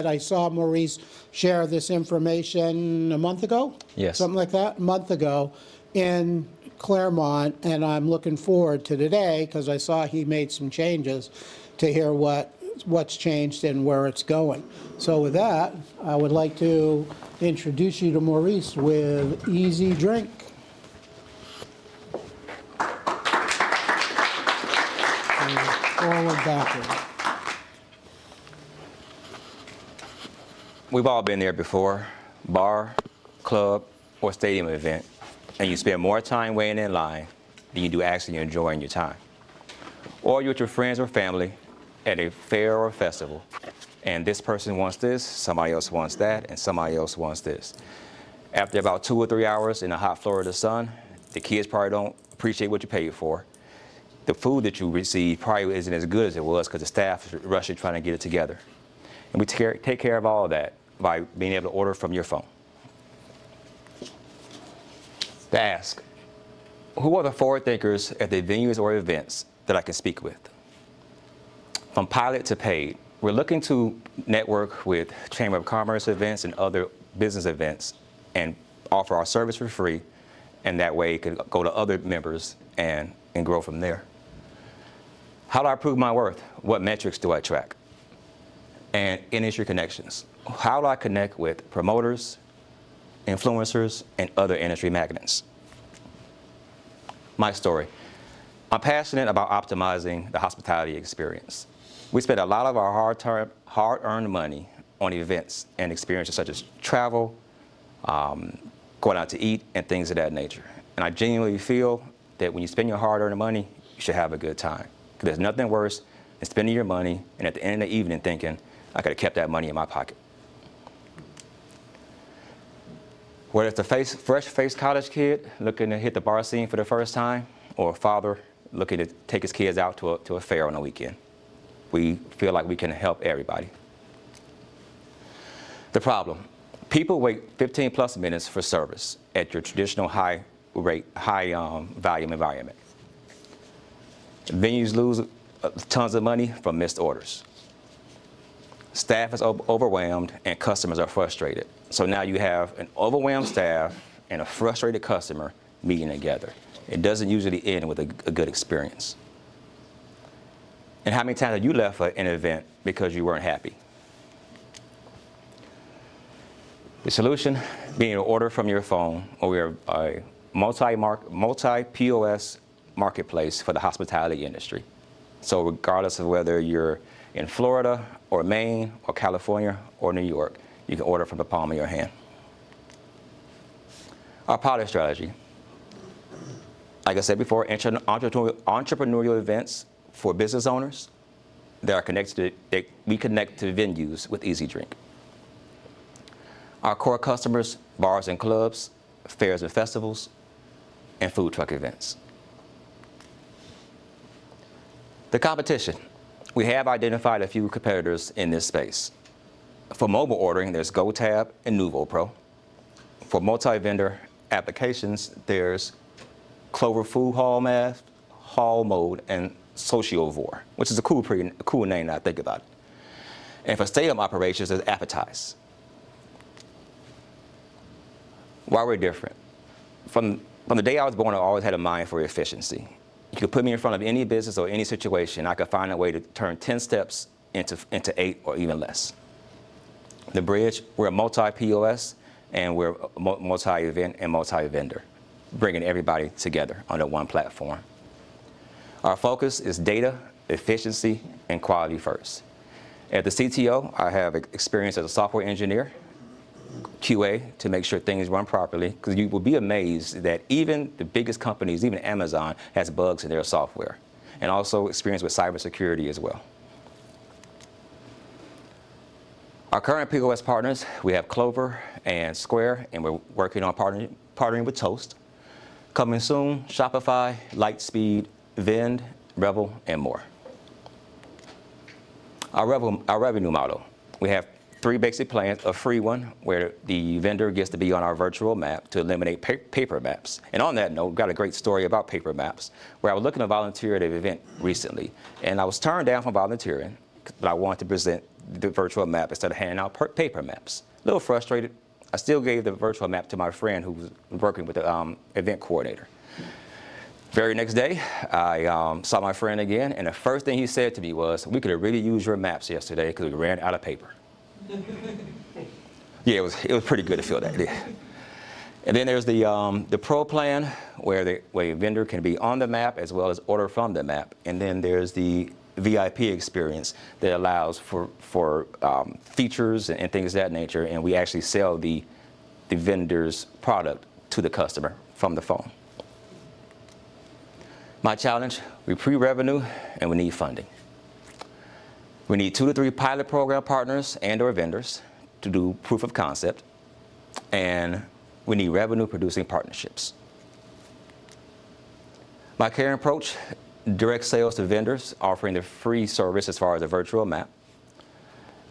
I saw Maurice share this information a month ago? Yes. Something like that, a month ago in Claremont, and I'm looking forward to today because I saw he made some changes to hear what's changed and where it's going. So with that, I would like to introduce you to Maurice with EzDrink. Forward, backward. We've all been there before, bar, club, or stadium event, and you spend more time waiting in line than you do actually enjoying your time. Or you're with your friends or family at a fair or festival, and this person wants this, somebody else wants that, and somebody else wants this. After about 2 or 3 hours in the hot Florida sun, the kids probably don't appreciate what you paid for. The food that you receive probably isn't as good as it was because the staff is rushing trying to get it together. And we take care of all of that by being able to order from your phone. To ask, who are the forward thinkers at the venues or events that I can speak with? From pilot to paid, we're looking to network with Chamber of Commerce events and other business events and offer our service for free, and that way it can go to other members and grow from there. How do I prove my worth? What metrics do I track? And industry connections. How do I connect with promoters, influencers, and other industry magnets? My story. I'm passionate about optimizing the hospitality experience. We spend a lot of our hard-earned money on events and experiences such as travel, going out to eat, and things of that nature. And I genuinely feel that when you spend your hard-earned money, you should have a good time. Because there's nothing worse than spending your money and at the end of the evening thinking, I could have kept that money in my pocket. Whether it's a fresh-faced college kid looking to hit the bar scene for the first time, or a father looking to take his kids out to a fair on a weekend, we feel like we can help everybody. The problem, people wait 15 plus minutes for service at your traditional high volume environment. Venues lose tons of money from missed orders. Staff is overwhelmed and customers are frustrated. So now you have an overwhelmed staff and a frustrated customer meeting together. It doesn't usually end with a good experience. And how many times have you left an event because you weren't happy? The solution, being an order from your phone, or we're a multi-POS marketplace for the hospitality industry. So regardless of whether you're in Florida or Maine or California or New York, you can order from the palm of your hand. Our pilot strategy. Like I said before, entrepreneurial events for business owners that are connected we connect to venues with EzDrink. Our core customers, bars and clubs, fairs and festivals, and food truck events. The competition. We have identified a few competitors in this space. For mobile ordering, there's GoTab and NuvoPro. For multi-vendor applications, there's Clover Food Hall Mode, and Sociovore, which is a cool name now I think about it. And for stadium operations, there's Appetize. Why we're different? From the day I was born, I always had a mind for efficiency. You could put me in front of any business or any situation, I could find a way to turn 10 steps into 8 or even less. The Bridge, we're a multi-POS and we're a multi-event and multi-vendor, bringing everybody together under one platform. Our focus is data, efficiency, and quality first. At the CTO, I have experience as a software engineer, QA, to make sure things run properly, because you will be amazed that even the biggest companies, even Amazon, has bugs in their software, and also experience with cybersecurity as well. Our current POS partners, we have Clover and Square, and we're working on partnering with Toast. Coming soon, Shopify, Lightspeed, Vend, Revel, and more. Our revenue model, we have 3 basic plans, a free one where the vendor gets to be on our virtual map to eliminate paper maps. And on that note, we've got a great story about paper maps, where I was looking to volunteer at an event recently, and I was turned down from volunteering, but I wanted to present the virtual map instead of handing out paper maps. A little frustrated. I still gave the virtual map to my friend who was working with the event coordinator. Very next day, I saw my friend again, and the first thing he said to me was, "We could have really used your maps yesterday because we ran out of paper." Yeah, it was pretty good to feel that. And then there's the pro plan, where a vendor can be on the map as well as order from the map. And then there's the VIP experience that allows for features and things of that nature, and we actually sell the vendor's product to the customer from the phone. My challenge, we pre-revenue and we need funding. We need 2 to 3 pilot program partners and or vendors to do proof of concept, and we need revenue producing partnerships. My current approach, direct sales to vendors, offering the free service as far as a virtual map,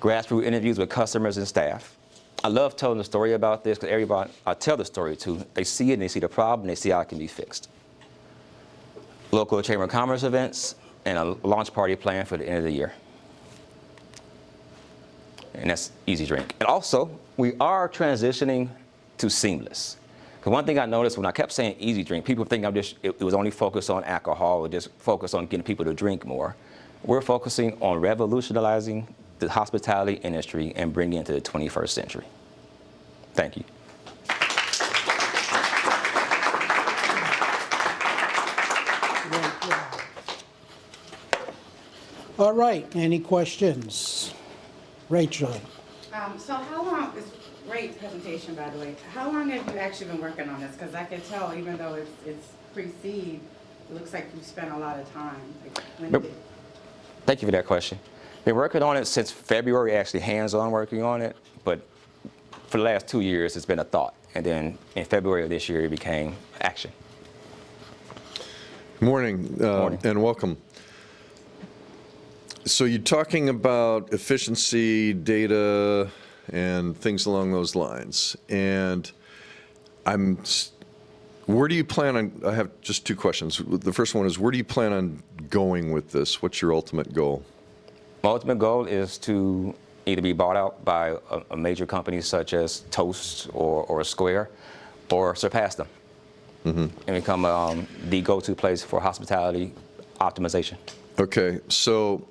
grassroots interviews with customers and staff. I love telling the story about this because everybody I tell the story to, they see it and they see the problem and they see how it can be fixed. Local Chamber of Commerce events, and a launch party planned for the end of the year. And that's EzDrink. And also, we are transitioning to seamless. Because one thing I noticed when I kept saying EzDrink, people think it was only focused on alcohol or just focused on getting people to drink more. We're focusing on revolutionizing the hospitality industry and bringing it into the 21st century. Thank you. All right, any questions? Rachel? So how long, it's great presentation, by the way. How long have you actually been working on this? Because I can tell, even though it's pre-seed, it looks like you've spent a lot of time. Like, when did Thank you for that question. Been working on it since February, actually hands-on working on it, but for the last 2 years, it's been a thought. And then in February of this year, it became action. Morning, Morning. And welcome. So you're talking about efficiency, data, and things along those lines. And where do you plan on, I have just 2 questions. The first one is, where do you plan on going with this? What's your ultimate goal? My ultimate goal is to either be bought out by a major company such as Toast or Square, or surpass them and become the go-to place for hospitality optimization. Okay, so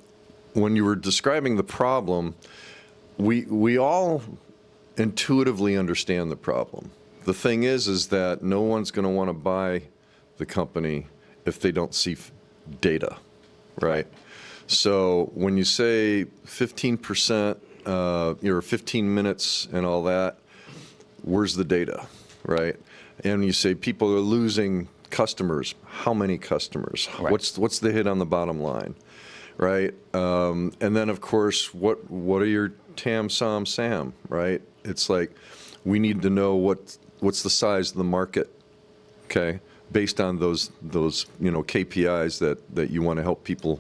when you were describing the problem, we all intuitively understand the problem. The thing is that no one's going to want to buy the company if they don't see data, right? So when you say 15%, 15 minutes and all that, where's the data, right? And you say people are losing customers. How many customers? Right. What's the hit on the bottom line, right? And then of course, what are your TAM, SOM, SAM, right? It's like we need to know what's the size of the market, okay, based on those KPIs that you want to help people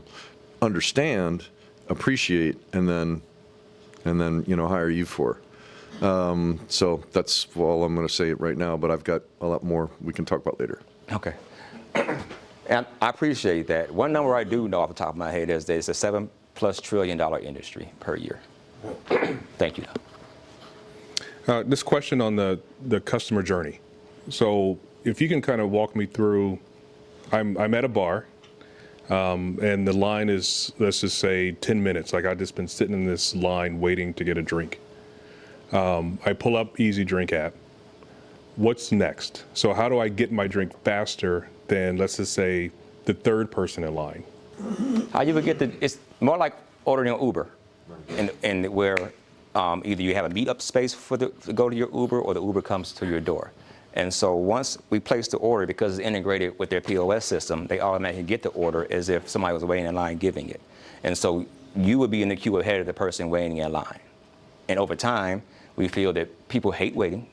understand, appreciate, and then hire you for. So that's all I'm going to say right now, but I've got a lot more we can talk about later. Okay. And I appreciate that. One number I do know off the top of my head is that it's a $7+ trillion industry per year. Thank you. This question on the customer journey. So if you can kind of walk me through, I'm at a bar, and the line is, let's just say 10 minutes. Like I've just been sitting in this line waiting to get a drink. I pull up EzDrink app. What's next? So how do I get my drink faster than, let's just say, the third person in line? How you would get it's more like ordering an Uber, and where either you have a meetup space to go to your Uber, or the Uber comes to your door. And so once we place the order, because it's integrated with their POS system, they automatically get the order as if somebody was waiting in line giving it. And so you would be in the queue ahead of the person waiting in line. And over time, we feel that people hate waiting,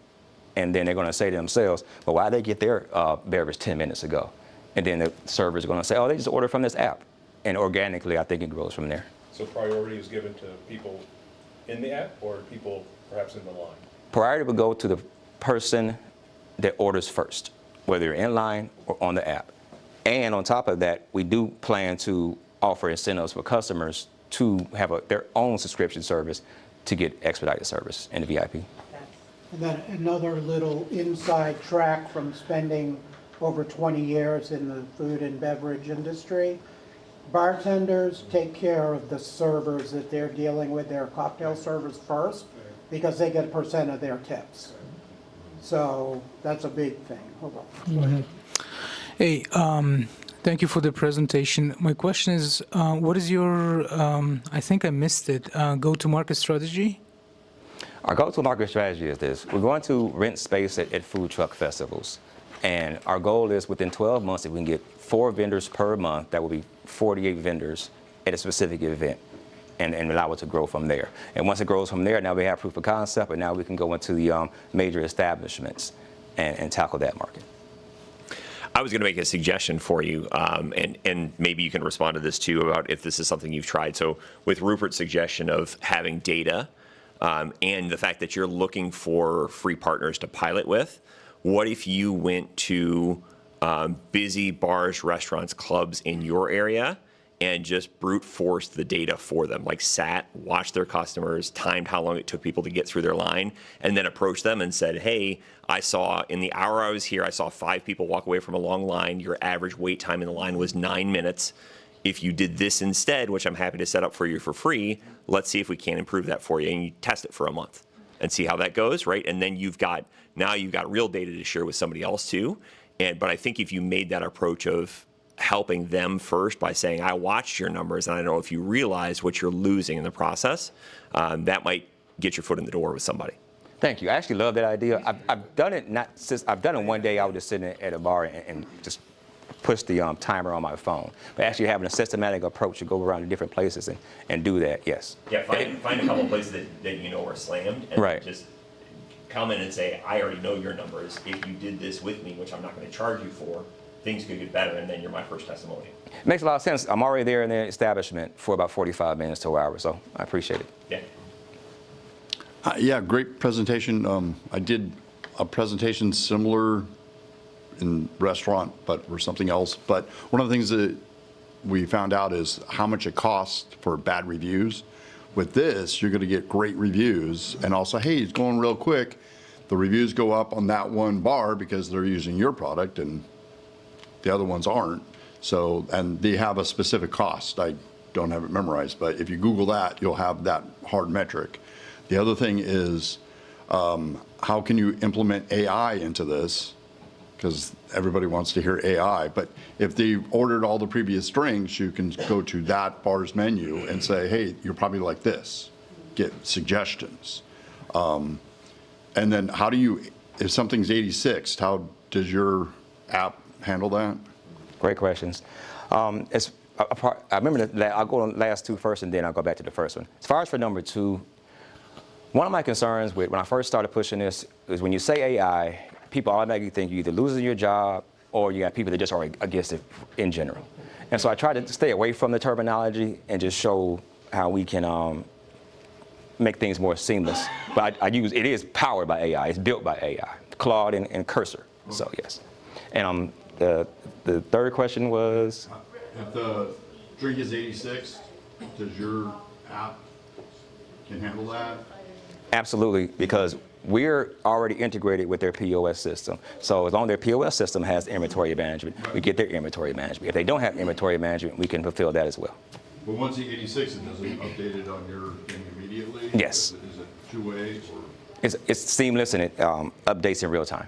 and then they're going to say to themselves, well, why did they get their beverage 10 minutes ago? And then the servers are going to say, oh, they just ordered from this app. And organically, I think it grows from there. So priority is given to people in the app or people perhaps in the line? Priority would go to the person that orders first, whether you're in line or on the app. And on top of that, we do plan to offer incentives for customers to have their own subscription service to get expedited service in the VIP. And then another little inside track from spending over 20 years in the food and beverage industry. Bartenders take care of the servers that they're dealing with, their cocktail servers first, because they get a % of their tips. So that's a big thing. Hold on. Hey, thank you for the presentation. My question is, what is your, I think I missed it, go-to-market strategy? Our go-to-market strategy is this. We're going to rent space at food truck festivals. And our goal is within 12 months, if we can get 4 vendors per month, that will be 48 vendors at a specific event, and allow it to grow from there. And once it grows from there, now we have proof of concept, and now we can go into the major establishments and tackle that market. I was going to make a suggestion for you, and maybe you can respond to this too about if this is something you've tried. So with Rupert's suggestion of having data and the fact that you're looking for free partners to pilot with, what if you went to busy bars, restaurants, clubs in your area and just brute forced the data for them, like watched their customers, timed how long it took people to get through their line, and then approached them and said, hey, I saw in the hour I was here, I saw 5 people walk away from a long line. Your average wait time in the line was 9 minutes. If you did this instead, which I'm happy to set up for you for free, let's see if we can improve that for you. And you test it for a month and see how that goes, right? And then you've got real data to share with somebody else too. But I think if you made that approach of helping them first by saying, I watched your numbers and I don't know if you realize what you're losing in the process, that might get your foot in the door with somebody. Thank you. I actually love that idea. I've done it I've done it one day. I was just sitting at a bar and just push the timer on my phone. But actually having a systematic approach to go around to different places and do that, yes. Yeah, find a couple places that you know are slammed, and Right. just come in and say, I already know your numbers. If you did this with me, which I'm not going to charge you for, things could get better, and then you're my first testimonial. It makes a lot of sense. I'm already there in the establishment for about 45 minutes to an hour, so I appreciate it. Yeah. Yeah, great presentation. I did a presentation similar in restaurant, but for something else. But one of the things that we found out is how much it costs for bad reviews. With this, you're going to get great reviews, and also, hey, it's going real quick. The reviews go up on that one bar because they're using your product, and the other ones aren't. So, and they have a specific cost. I don't have it memorized, but if you Google that, you'll have that hard metric. The other thing is, how can you implement AI into this? Because everybody wants to hear AI, but if they ordered all the previous drinks, you can go to that bar's menu and say, hey, you're probably like this, get suggestions. And then how do you, if something's 86, how does your app handle that? Great questions. I remember I'll go on the last 2 first, and then I'll go back to the first one. As far as for number 2, one of my concerns when I first started pushing this is when you say AI, people automatically think you're either losing your job or you got people that just are against it in general. And so I try to stay away from the terminology and just show how we can make things more seamless. But it is powered by AI. It's built by AI, Claude and Cursor. So yes. And the third question was? If the drink is 86, does your app can handle that? Absolutely, because we're already integrated with their POS system. So as long as their POS system has inventory management, we get their inventory management. If they don't have inventory management, we can fulfill that as well. But once the 86, it doesn't update it on your thing immediately? Yes. Is it two-way or? It's seamless and it updates in real time.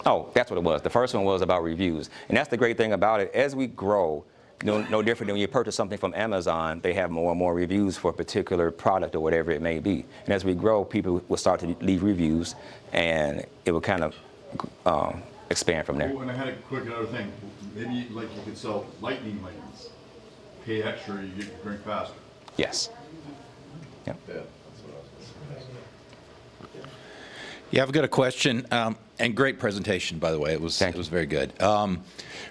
Oh, that's what it was. The first one was about reviews. And that's the great thing about it. As we grow, no different than when you purchase something from Amazon, they have more and more reviews for a particular product or whatever it may be. And as we grow, people will start to leave reviews, and it will kind of expand from there. Oh, and I had a quick other thing. Maybe like you could sell lightning lanes. Pay extra, you get your drink faster. Yes. Yep. Yeah, I've got a question, and great presentation, by the way. It was very good.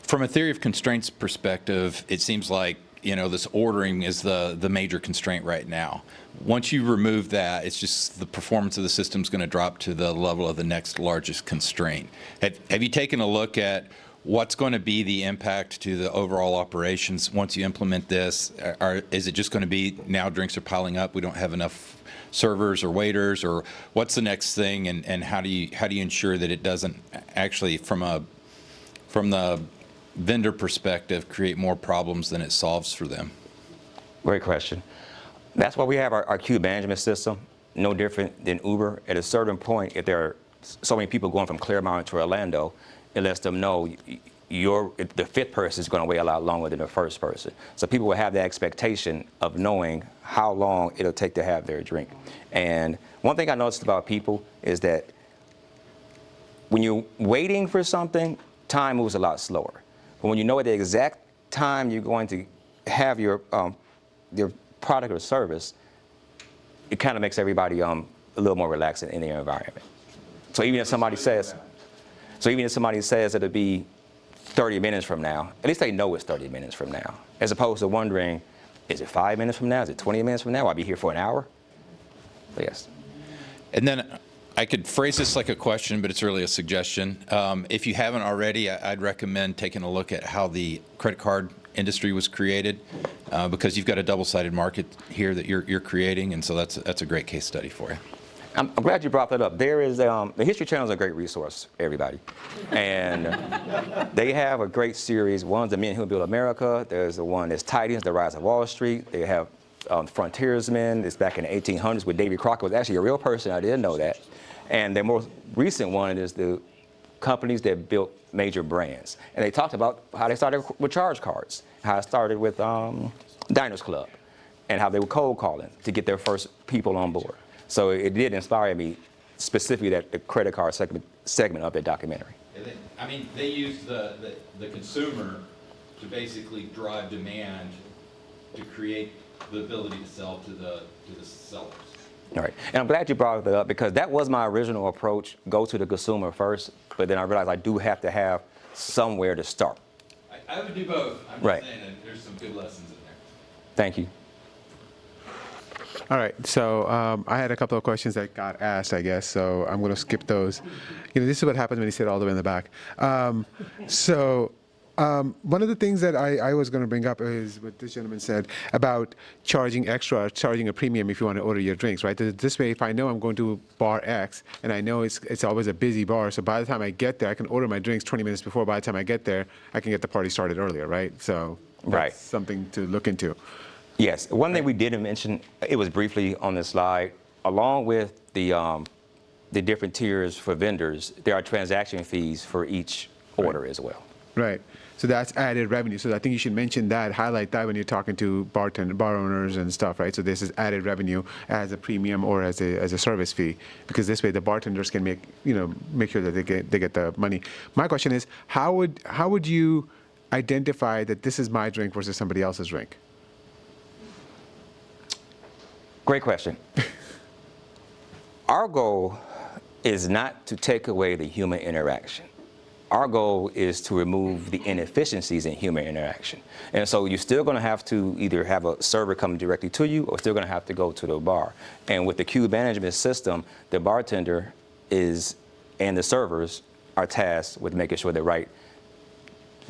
From a theory of constraints perspective, it seems like this ordering is the major constraint right now. Once you remove that, it's just the performance of the system is going to drop to the level of the next largest constraint. Have you taken a look at what's going to be the impact to the overall operations once you implement this? Is it just going to be now drinks are piling up, we don't have enough servers or waiters, or what's the next thing, and how do you ensure that it doesn't actually, from the vendor perspective, create more problems than it solves for them? Great question. That's why we have our queue management system, no different than Uber. At a certain point, if there are so many people going from Claremont to Orlando, it lets them know the fifth person is going to wait a lot longer than the first person. So people will have the expectation of knowing how long it'll take to have their drink. And one thing I noticed about people is that when you're waiting for something, time moves a lot slower. But when you know at the exact time you're going to have your product or service, it kind of makes everybody a little more relaxed in their environment. So even if somebody says it'll be 30 minutes from now, at least they know it's 30 minutes from now, as opposed to wondering, is it 5 minutes from now? Is it 20 minutes from now? Will I be here for an hour? So yes. And then I could phrase this like a question, but it's really a suggestion. If you haven't already, I'd recommend taking a look at how the credit card industry was created, because you've got a double-sided market here that you're creating, and so that's a great case study for you. I'm glad you brought that up. There is the History Channel is a great resource, everybody, and they have a great series. One's The Men Who Built America. There's the one that's Titans, The Rise of Wall Street. They have Frontiersmen. It's back in the 1800s with Davy Crockett was actually a real person. I didn't know that. And the most recent one is the companies that built major brands. And they talked about how they started with charge cards, how it started with Diners Club, and how they were cold calling to get their first people on board. So it did inspire me, specifically that the credit card segment of that documentary. I mean, they used the consumer to basically drive demand to create the ability to sell to the sellers. All right, and I'm glad you brought that up, because that was my original approach, go to the consumer first, but then I realized I do have to have somewhere to start. I would do both. I'm Right. just saying that there's some good lessons in there. Thank you. All right, so I had a couple of questions that got asked, I guess, so I'm going to skip those. This is what happens when you sit all the way in the back. One of the things that I was going to bring up is what this gentleman said about charging extra, charging a premium if you want to order your drinks, right? This way, if I know I'm going to bar X and I know it's always a busy bar, so by the time I get there, I can order my drinks 20 minutes before. By the time I get there, I can get the party started earlier, right? So that's Right. something to look into. Yes, one thing we didn't mention, it was briefly on the slide, along with the different tiers for vendors, there are transaction fees for each order as well. Right. So that's added revenue. So I think you should mention that, highlight that when you're talking to bar owners and stuff, right? So this is added revenue as a premium or as a service fee, because this way the bartenders can make sure that they get the money. My question is, how would you identify that this is my drink versus somebody else's drink? Great question. Our goal is not to take away the human interaction. Our goal is to remove the inefficiencies in human interaction. And so you're still going to have to either have a server come directly to you, or still going to have to go to the bar. And with the queue management system, the bartender and the servers are tasked with making sure the right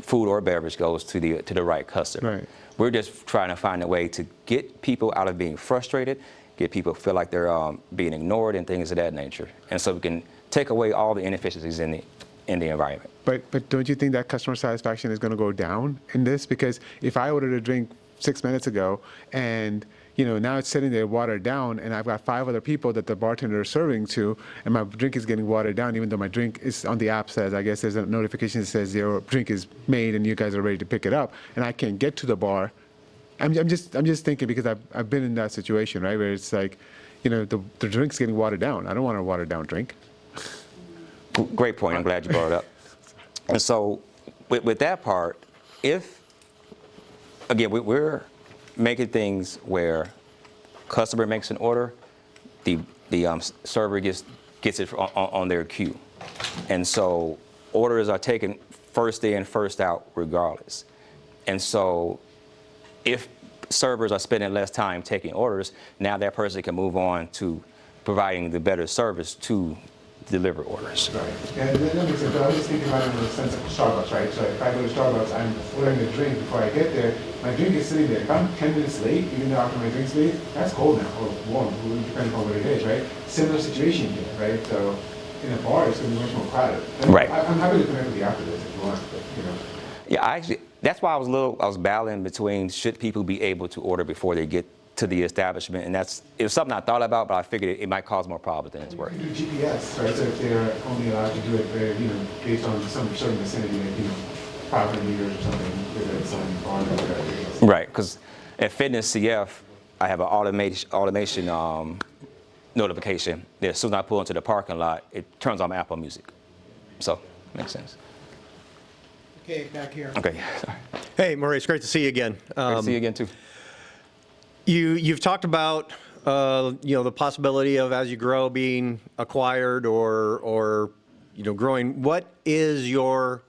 food or beverage goes to the right customer. Right. We're just trying to find a way to get people out of being frustrated, get people to feel like they're being ignored and things of that nature. And so we can take away all the inefficiencies in the environment. But don't you think that customer satisfaction is going to go down in this? Because if I ordered a drink 6 minutes ago and now it's sitting there watered down, and I've got 5 other people that the bartender is serving to, and my drink is getting watered down, even though my drink is on the app says, I guess there's a notification that says your drink is made and you guys are ready to pick it up, and I can't get to the bar. I'm just thinking, because I've been in that situation, right, where it's like, the drink's getting watered down. I don't want a watered down drink. Great point. I'm glad you brought it up. And so with that part, we're making things where customer makes an order, the server gets it on their queue. And so orders are taken first in, first out regardless. And so if servers are spending less time taking orders, now that person can move on to providing the better service to deliver orders. Right. And then that makes sense. But I was just thinking about it in the sense of Starbucks, right? So if I go to Starbucks, I'm ordering a drink before I get there. My drink is sitting there. If I'm 10 minutes late, even though after my drink's late, that's cold now, or warm, depending on what it is, right? Similar situation here, right? So in a bar, it's going to be much more crowded. And Right. I'm happy to connect with you after this if you want, but, you know. Yeah, that's why I was battling between should people be able to order before they get to the establishment, and it was something I thought about, but I figured it might cause more problems than it's worth. You can do GPS, right? So if they're only allowed to do it, based on some certain vicinity, like, 500 meters or something, whether it's on bar or whatever. Right, because at Fitness CF, I have an automation notification that as soon as I pull into the parking lot, it turns on my Apple Music. So, makes sense. Okay, back here. Okay, sorry. Hey, Maurice, great to see you again. Great to see you again, too. You've talked about the possibility of, as you grow, being acquired or growing. What is your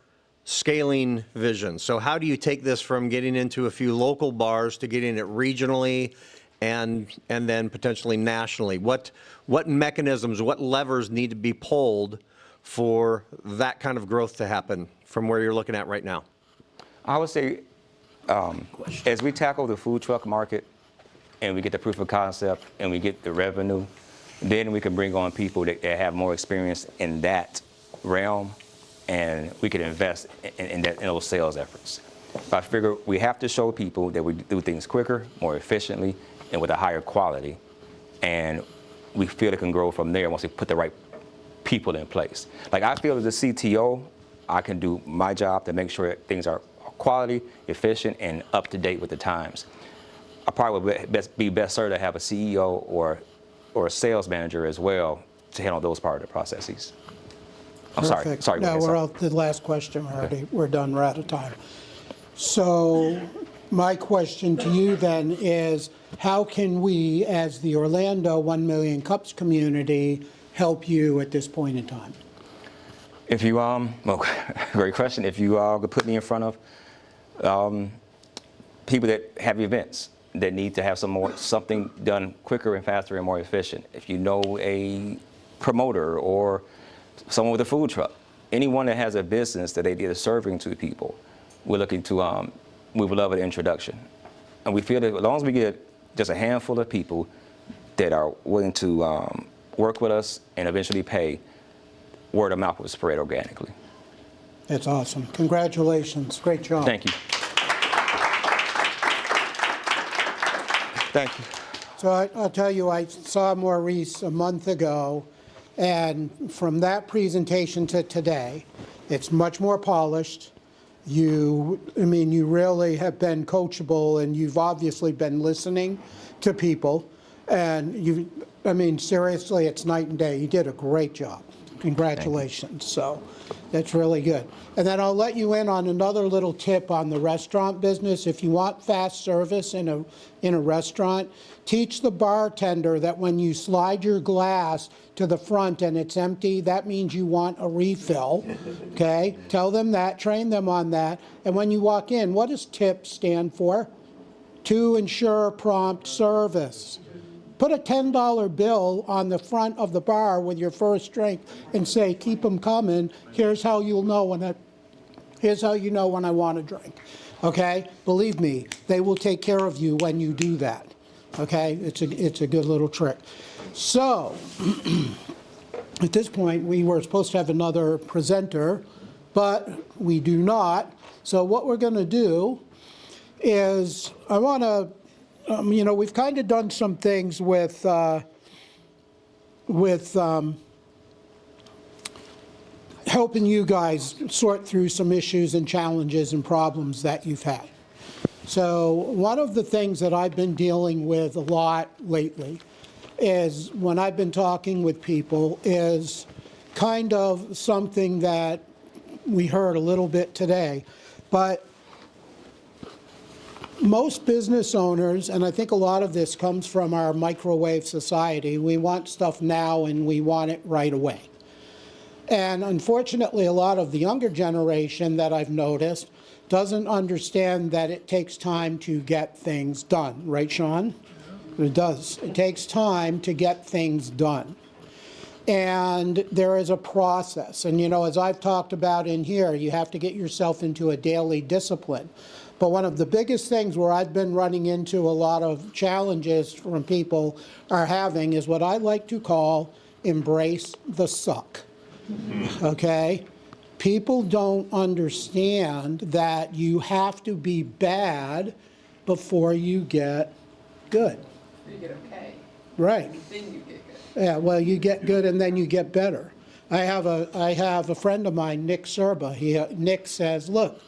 scaling vision? So how do you take this from getting into a few local bars to getting it regionally and then potentially nationally? What mechanisms, what levers need to be pulled for that kind of growth to happen from where you're looking at right now? I would say, as we tackle the food truck market and we get the proof of concept and we get the revenue, then we can bring on people that have more experience in that realm, and we can invest in those sales efforts. But I figure we have to show people that we do things quicker, more efficiently, and with a higher quality, and we feel it can grow from there once we put the right people in place. Like, I feel as a CTO, I can do my job to make sure that things are quality, efficient, and up to date with the times. I probably would be best served to have a CEO or a sales manager as well to handle those part of the processes. I'm Perfect. sorry. No, go ahead, we're sorry. out, the last question already. We're done, we're out of time. So my question to you then is, how can we, as the Orlando 1 Million Cups community, help you at this point in time? If you, well, great question. If you could put me in front of people that have events that need to have something done quicker and faster and more efficient. If you know a promoter or someone with a food truck, anyone that has a business that they are serving to people, we're looking to, we would love an introduction. And we feel that as long as we get just a handful of people that are willing to work with us and eventually pay, word of mouth will spread organically. That's awesome. Congratulations. Great job. Thank you. Thank you. So I'll tell you, I saw Maurice a month ago, and from that presentation to today, it's much more polished. You really have been coachable, and you've obviously been listening to people. And seriously, it's night and day. You did a great job. Congratulations. So that's really good. And then I'll let you in on another little tip on the restaurant business. If you want fast service in a restaurant, teach the bartender that when you slide your glass to the front and it's empty, that means you want a refill. Okay? Tell them that, train them on that. And when you walk in, what does TIP stand for? To ensure prompt service. Put a $10 bill on the front of the bar with your first drink and say, keep them coming. Here's how you'll know here's how you know when I want a drink. Okay? Believe me, they will take care of you when you do that. Okay? It's a good little trick. So, at this point, we were supposed to have another presenter, but we do not. So what we're going to do is, I want to, we've kind of done some things with helping you guys sort through some issues and challenges and problems that you've had. So one of the things that I've been dealing with a lot lately is, when I've been talking with people, is kind of something that we heard a little bit today, but most business owners, and I think a lot of this comes from our microwave society, we want stuff now and we want it right away. And unfortunately, a lot of the younger generation that I've noticed doesn't understand that it takes time to get things done. Right, Sean? It does. It takes time to get things done. And there is a process. And, you know, as I've talked about in here, you have to get yourself into a daily discipline. But one of the biggest things where I've been running into a lot of challenges from people are having is what I like to call embrace the suck. Okay? People don't understand that you have to be bad before you get good. You get okay, Right. then you get good. Yeah, well, you get good and then you get better. I have a friend of mine, Nick Serba. Nick says, look,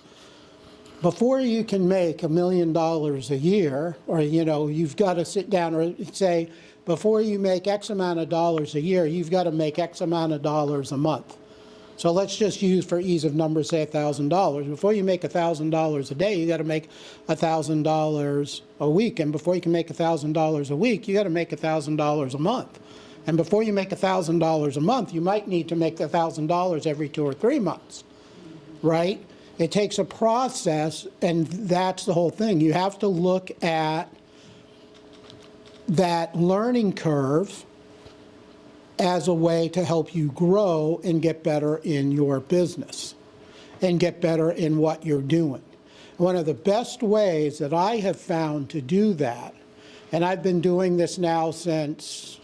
before you can make $1 million a year, or, you know, you've got to sit down or say, before you make X amount of dollars a year, you've got to make X amount of dollars a month. So let's just use, for ease of numbers, say $1,000. Before you make $1,000 a day, you got to make $1,000 a week. And before you can make $1,000 a week, you got to make $1,000 a month. And before you make $1,000 a month, you might need to make $1,000 every 2 or 3 months, right? It takes a process, and that's the whole thing. You have to look at that learning curve as a way to help you grow and get better in your business and get better in what you're doing. One of the best ways that I have found to do that, and I've been doing this now since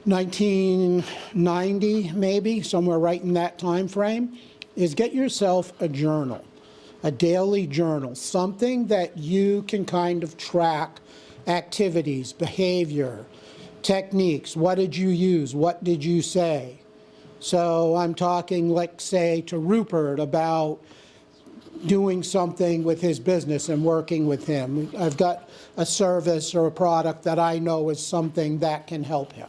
1990, maybe, somewhere right in that time frame, is get yourself a journal, a daily journal, something that you can kind of track activities, behavior, techniques. What did you use? What did you say? So I'm talking, like, say, to Rupert about doing something with his business and working with him. I've got a service or a product that I know is something that can help him.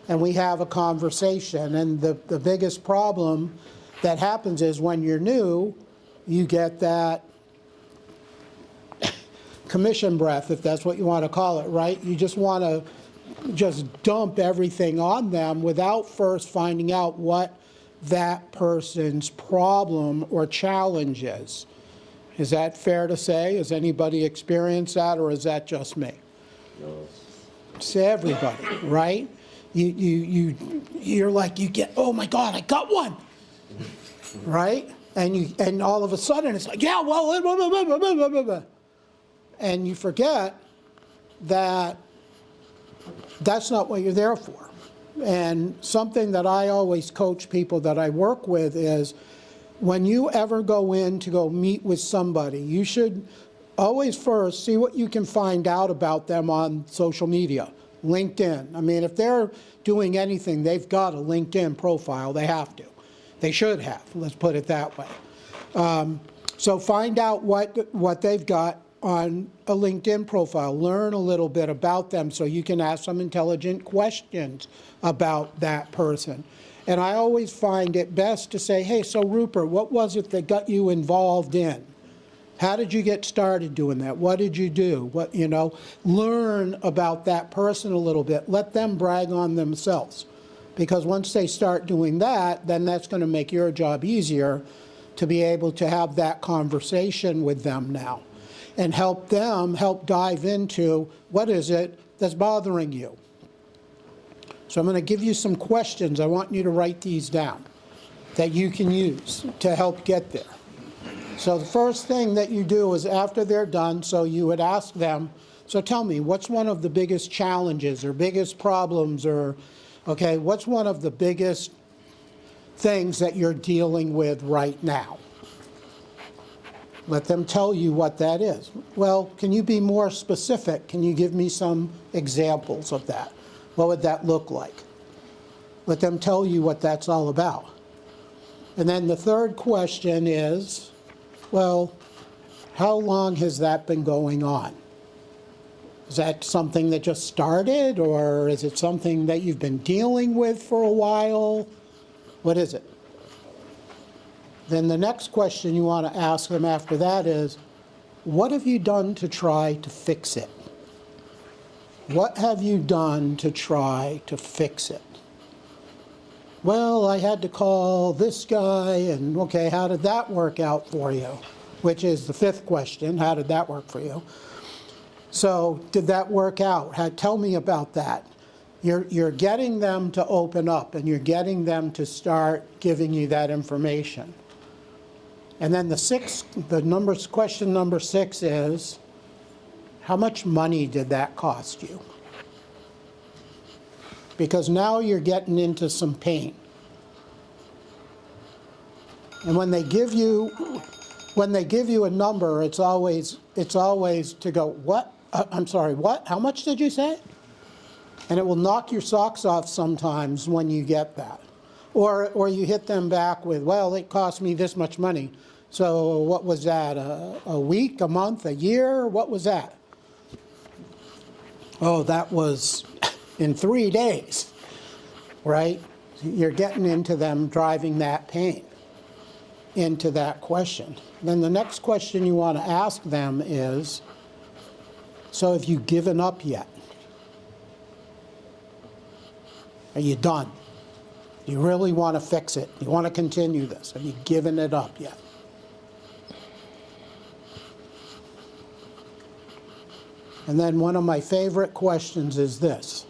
And we have a conversation, and the biggest problem that happens is when you're new, you get that commission breath, if that's what you want to call it, right? You just want to just dump everything on them without first finding out what that person's problem or challenge is. Is that fair to say? Has anybody experienced that, or is that just me? No. It's everybody, right? You're like, you get, oh my God, I got one, right? And all of a sudden it's like, yeah, well, blah, blah, blah, blah, blah, blah, blah. And you forget that that's not what you're there for. And something that I always coach people that I work with is, when you ever go in to go meet with somebody, you should always first see what you can find out about them on social media, LinkedIn. I mean, if they're doing anything, they've got a LinkedIn profile. They have to. They should have, let's put it that way. So find out what they've got on a LinkedIn profile. Learn a little bit about them so you can ask some intelligent questions about that person. And I always find it best to say, hey, so Rupert, what was it that got you involved in? How did you get started doing that? What did you do? What, you know, learn about that person a little bit. Let them brag on themselves. Because once they start doing that, then that's going to make your job easier to be able to have that conversation with them now. And help dive into what is it that's bothering you. So I'm going to give you some questions. I want you to write these down that you can use to help get there. So the first thing that you do is, after they're done, so you would ask them, so tell me, what's one of the biggest challenges or biggest problems, or, okay, what's one of the biggest things that you're dealing with right now? Let them tell you what that is. Well, can you be more specific? Can you give me some examples of that? What would that look like? Let them tell you what that's all about. And then the third question is, well, how long has that been going on? Is that something that just started, or is it something that you've been dealing with for a while? What is it? Then the next question you want to ask them after that is, what have you done to try to fix it? What have you done to try to fix it? Well, I had to call this guy, and okay, how did that work out for you? Which is the fifth question, how did that work for you? So, did that work out? Tell me about that. You're getting them to open up, and you're getting them to start giving you that information. And then question number 6 is, how much money did that cost you? Because now you're getting into some pain. And when they give you a number, it's always to go, what? I'm sorry, what? How much did you say? And it will knock your socks off sometimes when you get that. Or you hit them back with, well, it cost me this much money. So what was that, a week, a month, a year? What was that? Oh, that was in 3 days, right? You're getting into them driving that pain into that question. Then the next question you want to ask them is, so have you given up yet? Are you done? Do you really want to fix it? Do you want to continue this? Have you given it up yet? And then one of my favorite questions is this.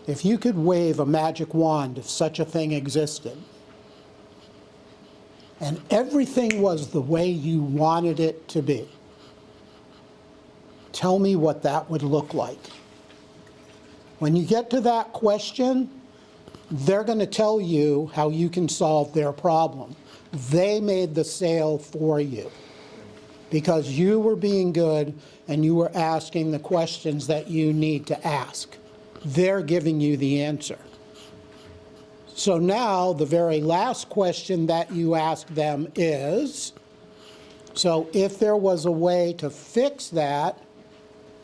If you could wave a magic wand, if such a thing existed, and everything was the way you wanted it to be, tell me what that would look like. When you get to that question, they're going to tell you how you can solve their problem. They made the sale for you because you were being good and you were asking the questions that you need to ask. They're giving you the answer. So now the very last question that you ask them is, so if there was a way to fix that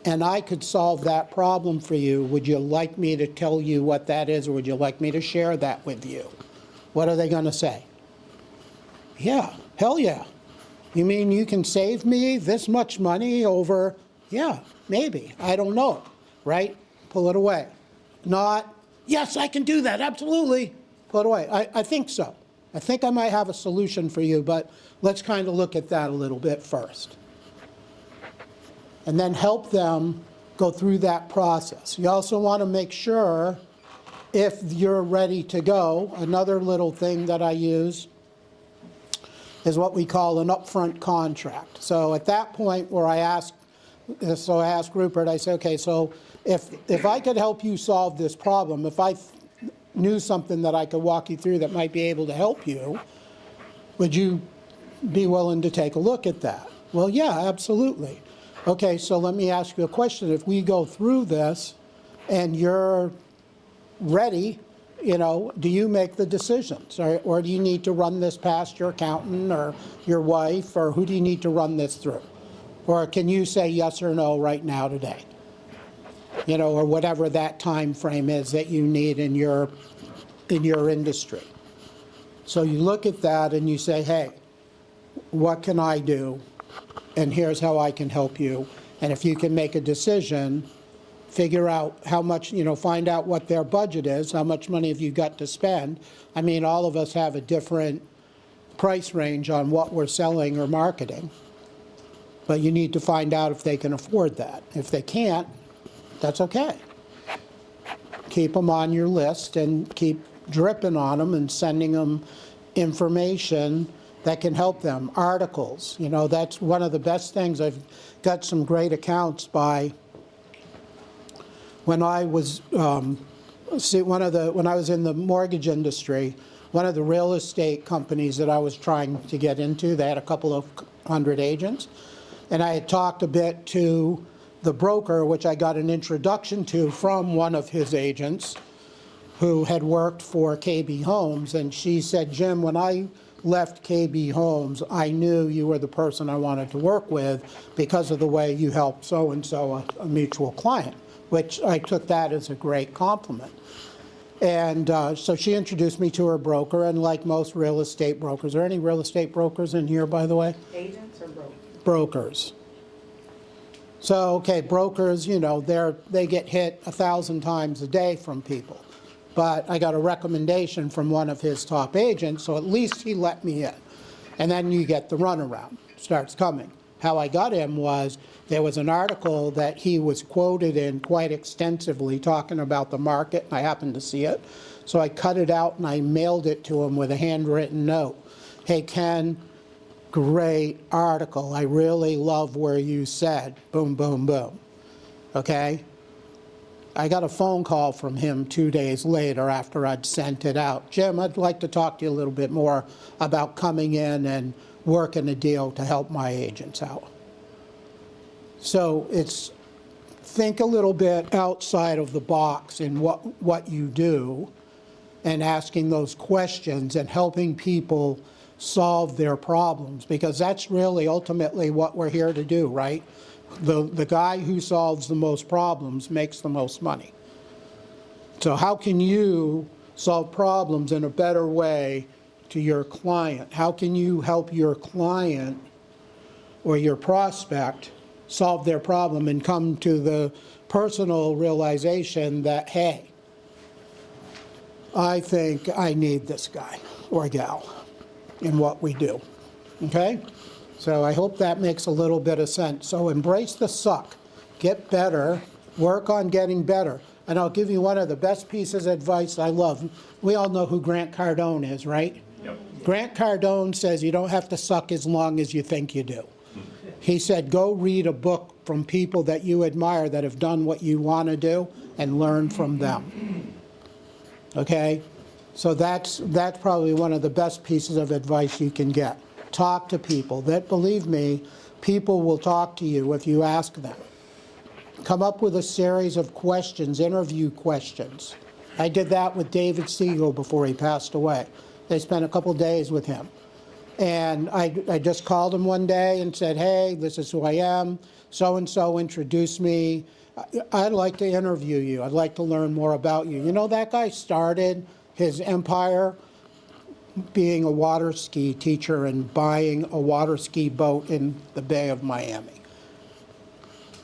and I could solve that problem for you, would you like me to tell you what that is, or would you like me to share that with you? What are they going to say? Yeah, hell yeah. You mean you can save me this much money over, yeah, maybe, I don't know, right? Pull it away. Not, yes, I can do that, absolutely. Pull it away. I think so. I think I might have a solution for you, but let's kind of look at that a little bit first. And then help them go through that process. You also want to make sure if you're ready to go, another little thing that I use is what we call an upfront contract. So at that point where I asked Rupert, I said, okay, so if I could help you solve this problem, if I knew something that I could walk you through that might be able to help you, would you be willing to take a look at that? Well, yeah, absolutely. Okay, so let me ask you a question. If we go through this and you're ready, do you make the decisions? Or do you need to run this past your accountant or your wife, or who do you need to run this through? Or can you say yes or no right now today? Or whatever that time frame is that you need in your industry. So you look at that and you say, hey, what can I do? And here's how I can help you. And if you can make a decision, figure out how much, find out what their budget is, how much money have you got to spend. I mean, all of us have a different price range on what we're selling or marketing. But you need to find out if they can afford that. If they can't, that's okay. Keep them on your list and keep dripping on them and sending them information that can help them. Articles, that's one of the best things. I've got some great accounts by when I was when I was in the mortgage industry, one of the real estate companies that I was trying to get into, they had a couple of hundred agents, and I had talked a bit to the broker, which I got an introduction to from one of his agents who had worked for KB Homes, and she said, Jim, when I left KB Homes, I knew you were the person I wanted to work with because of the way you helped so-and-so, a mutual client, which I took that as a great compliment. And so she introduced me to her broker, and like most real estate brokers, are there any real estate brokers in here, by the way? Agents or brokers? Brokers. So, okay, brokers, they get hit 1,000 times a day from people. But I got a recommendation from one of his top agents, so at least he let me in. And then you get the runaround, starts coming. How I got him was there was an article that he was quoted in quite extensively talking about the market, and I happened to see it. So I cut it out and I mailed it to him with a handwritten note. Hey, Ken, great article. I really love where you said, boom, boom, boom. Okay? I got a phone call from him 2 days later after I'd sent it out. Jim, I'd like to talk to you a little bit more about coming in and working a deal to help my agents out. So it's, think a little bit outside of the box in what you do and asking those questions and helping people solve their problems, because that's really ultimately what we're here to do, right? The guy who solves the most problems makes the most money. So how can you solve problems in a better way to your client? How can you help your client or your prospect solve their problem and come to the personal realization that, hey, I think I need this guy or gal in what we do, okay? So I hope that makes a little bit of sense. So embrace the suck, get better, work on getting better. And I'll give you one of the best pieces of advice I love. We all know who Grant Cardone is, right? Yep. Grant Cardone says you don't have to suck as long as you think you do. He said, go read a book from people that you admire that have done what you want to do and learn from them. Okay? So that's probably one of the best pieces of advice you can get. Talk to people. That, believe me, people will talk to you if you ask them. Come up with a series of questions, interview questions. I did that with David Siegel before he passed away. They spent a couple days with him. And I just called him one day and said, hey, this is who I am. So-and-so introduced me. I'd like to interview you. I'd like to learn more about you. You know, that guy started his empire being a water ski teacher and buying a water ski boat in the Bay of Miami.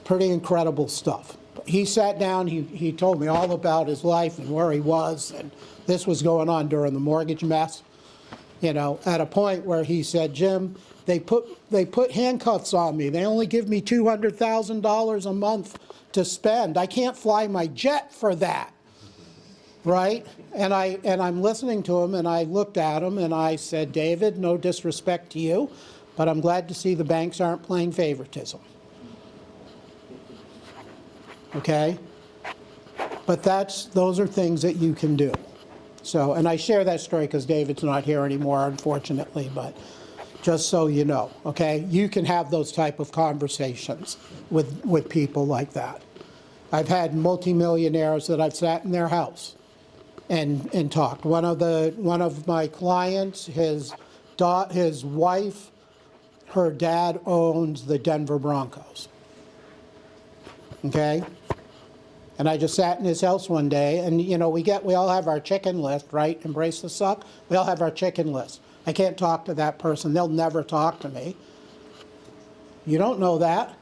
Pretty incredible stuff. He sat down, he told me all about his life and where he was, and this was going on during the mortgage mess. You know, at a point where he said, Jim, they put handcuffs on me. They only give me $200,000 a month to spend. I can't fly my jet for that. Right? And I'm listening to him, and I looked at him, and I said, David, no disrespect to you, but I'm glad to see the banks aren't playing favoritism. Okay? But those are things that you can do. So, and I share that story because David's not here anymore, unfortunately, but just so you know, okay? You can have those type of conversations with people like that. I've had multimillionaires that I've sat in their house and talked. One of my clients, his wife, her dad owns the Denver Broncos. Okay? And I just sat in his house one day, and you know, we all have our chicken list, right? Embrace the suck. We all have our chicken list. I can't talk to that person. They'll never talk to me. You don't know that.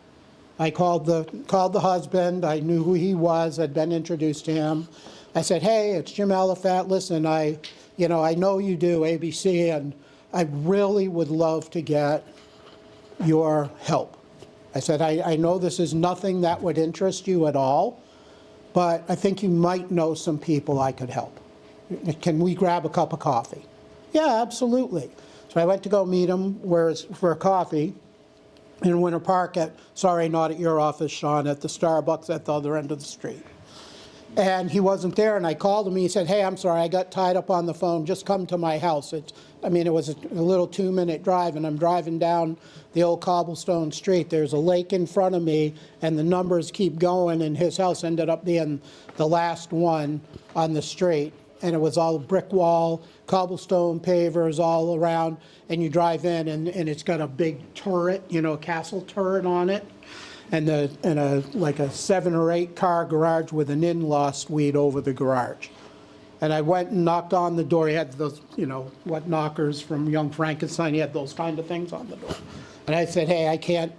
I called the husband. I knew who he was. I'd been introduced to him. I said, hey, it's Jim Alifat. Listen, I know you do ABC, and I really would love to get your help. I said, I know this is nothing that would interest you at all, but I think you might know some people I could help. Can we grab a cup of coffee? Yeah, absolutely. So I went to go meet him for a coffee in Winter Park sorry, not at your office, Sean, at the Starbucks at the other end of the street. And he wasn't there, and I called him, and he said, hey, I'm sorry, I got tied up on the phone, just come to my house. It was a little 2-minute drive, and I'm driving down the old cobblestone street. There's a lake in front of me, and the numbers keep going, and his house ended up being the last one on the street. And it was all brick wall, cobblestone pavers all around, and you drive in, and it's got a big turret, a castle turret on it. And like a 7 or 8 car garage with an in-law suite over the garage. And I went and knocked on the door. He had those, knockers from Young Frankenstein. He had those kind of things on the door. And I said, hey, I can't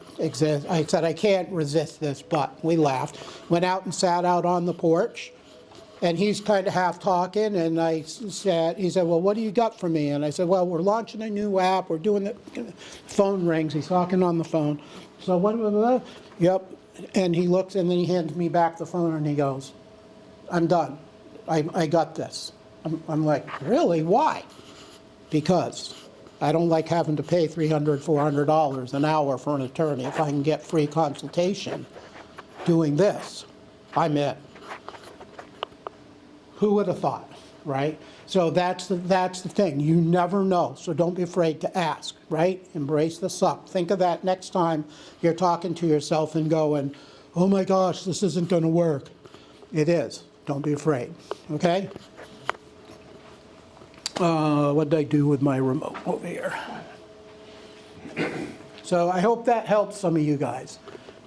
resist this, but we laughed. Went out and sat out on the porch. And he's kind of half talking, and he said, well, what do you got for me? And I said, well, we're launching a new app. We're doing the phone rings. He's talking on the phone. So what, yep. And he looks and then he hands me back the phone and he goes, I'm done. I got this. I'm like, really? Why? Because I don't like having to pay $300, $400 an hour for an attorney. If I can get free consultation doing this, I'm in. Who would have thought, right? So that's the thing. You never know, so don't be afraid to ask, right? Embrace the suck. Think of that next time you're talking to yourself and going, oh my gosh, this isn't going to work. It is. Don't be afraid, okay? What did I do with my remote over here? So I hope that helps some of you guys.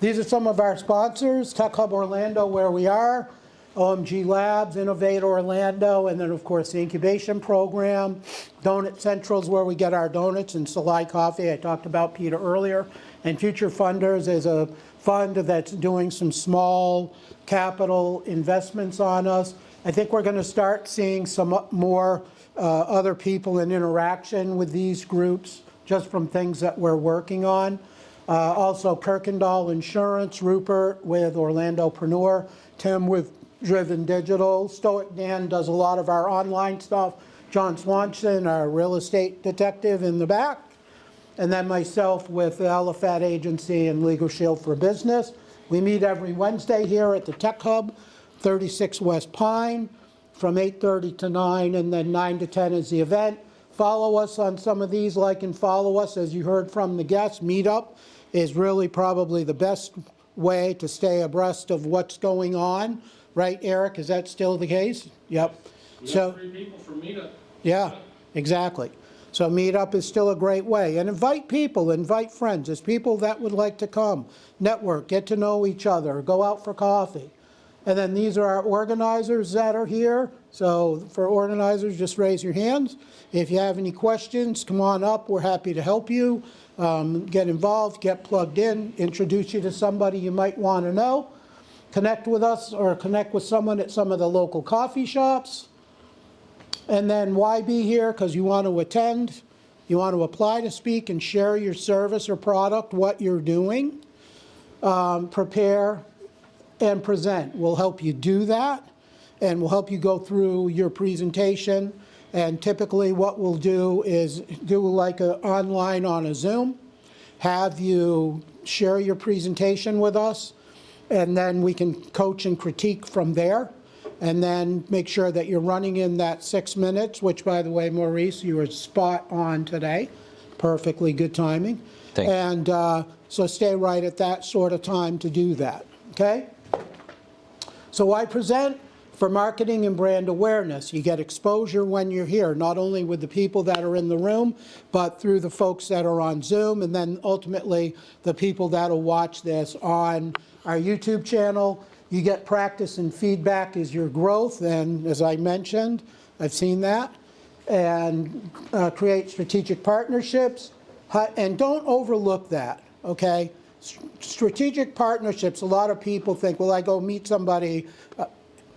These are some of our sponsors, Tech Hub Orlando, where we are, OMG Labs, Innovate Orlando, and then, of course, the incubation program. Donut Central's where we get our donuts, and Salai Coffee, I talked about Peter earlier. And Future Funders is a fund that's doing some small capital investments on us. I think we're going to start seeing some more other people in interaction with these groups just from things that we're working on. Also, Kirkendall Insurance, Rupert with Orlandopreneur, Tim with Driven Digital, Stoic Dan does a lot of our online stuff, John Swanson, our real estate detective in the back, and then myself with the Alafat Agency and Legal Shield for Business. We meet every Wednesday here at the Tech Hub, 36 West Pine, from 8:30 to 9, and then 9 to 10 is the event. Follow us on some of these, like and follow us. As you heard from the guests, Meetup is really probably the best way to stay abreast of what's going on. Right, Eric? Is that still the case? Yep. So 3 people from Meetup. yeah, exactly. So Meetup is still a great way. And invite people, invite friends. There's people that would like to come, network, get to know each other, go out for coffee. And then these are our organizers that are here. So for organizers, just raise your hands. If you have any questions, come on up. We're happy to help you. Get involved, get plugged in, introduce you to somebody you might want to know. Connect with us or connect with someone at some of the local coffee shops. And then why be here? Because you want to attend, you want to apply to speak and share your service or product, what you're doing. Prepare and present. We'll help you do that, and we'll help you go through your presentation. And typically what we'll do is do like an online on a Zoom, have you share your presentation with us, and then we can coach and critique from there, and then make sure that you're running in that 6 minutes, which, by the way, Maurice, you were spot on today. Perfectly good timing. Thank you. And so stay right at that sort of time to do that, okay? So I present for marketing and brand awareness. You get exposure when you're here, not only with the people that are in the room, but through the folks that are on Zoom, and then ultimately the people that will watch this on our YouTube channel. You get practice and feedback as your growth, and as I mentioned, I've seen that, and create strategic partnerships, and don't overlook that, okay? Strategic partnerships, a lot of people think, well, I go meet somebody,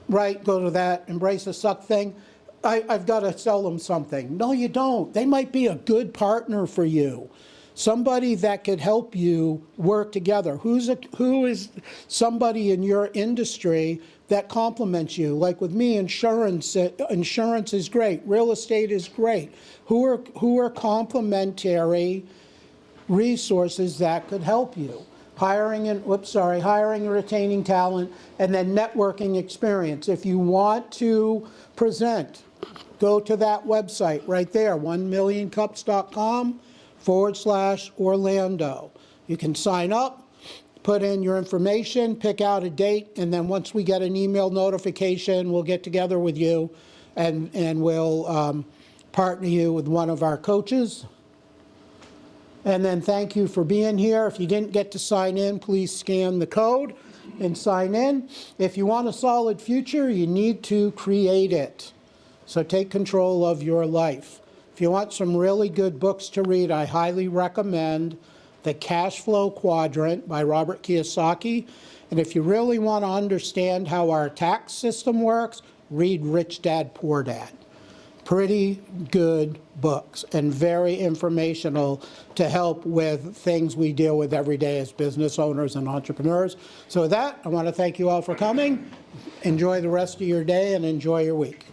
right, go to that embrace the suck thing. I've got to sell them something. No, you don't. They might be a good partner for you. Somebody that could help you work together. Who is somebody in your industry that complements you? Like with me, insurance is great. Real estate is great. Who are complementary resources that could help you? Hiring and retaining talent, and then networking experience. If you want to present, go to that website right there, 1millioncups.com/Orlando. You can sign up, put in your information, pick out a date, and then once we get an email notification, we'll get together with you and we'll partner you with one of our coaches. And then thank you for being here. If you didn't get to sign in, please scan the code and sign in. If you want a solid future, you need to create it. So take control of your life. If you want some really good books to read, I highly recommend The Cash Flow Quadrant by Robert Kiyosaki. And if you really want to understand how our tax system works, read Rich Dad, Poor Dad. pretty good books and very informational to help with things we deal with every day as business owners and entrepreneurs. So with that, I want to thank you all for coming. Enjoy the rest of your day and enjoy your week.